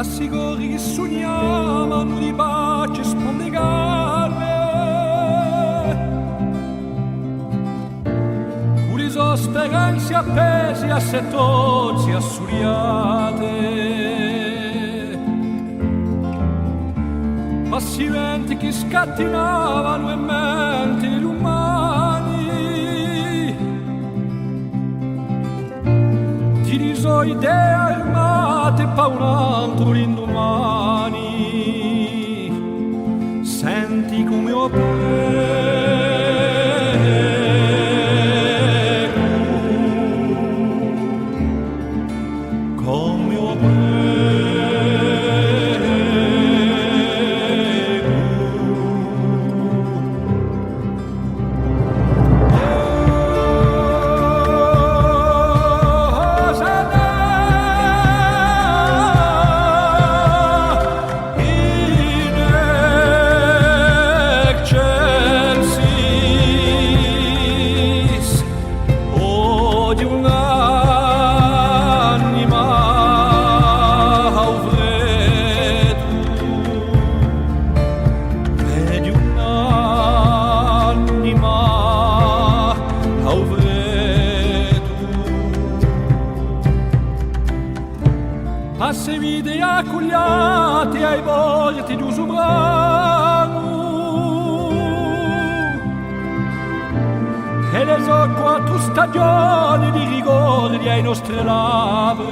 Assigori che sogniamo di pace spondegare, con le sue speranze appese a settozzi assuriate, passimenti che scattinavano in mente gli umani, ti riso idee armate pa un altro l'indomani. Senti come io prego, come io passe vide accugliate ai bordi di un sovrano e le so quattro stagioni di ricordi ai nostri labbra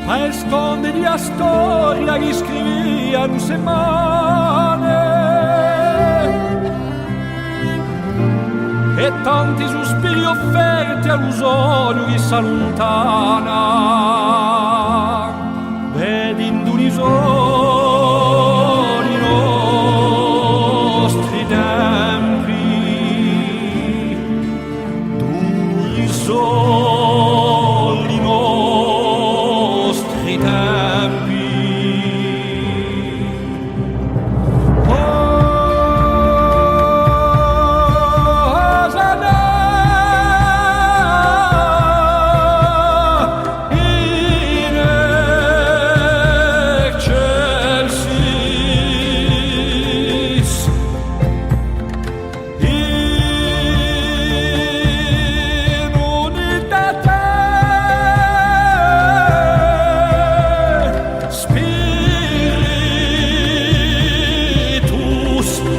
a esconde di a storia che scriviano settimane e tanti sospiri offerti all'usonio che s'allontana, vedi in d'unisoni i nostri tempi, d'unisoni i nostri tempi.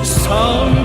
Some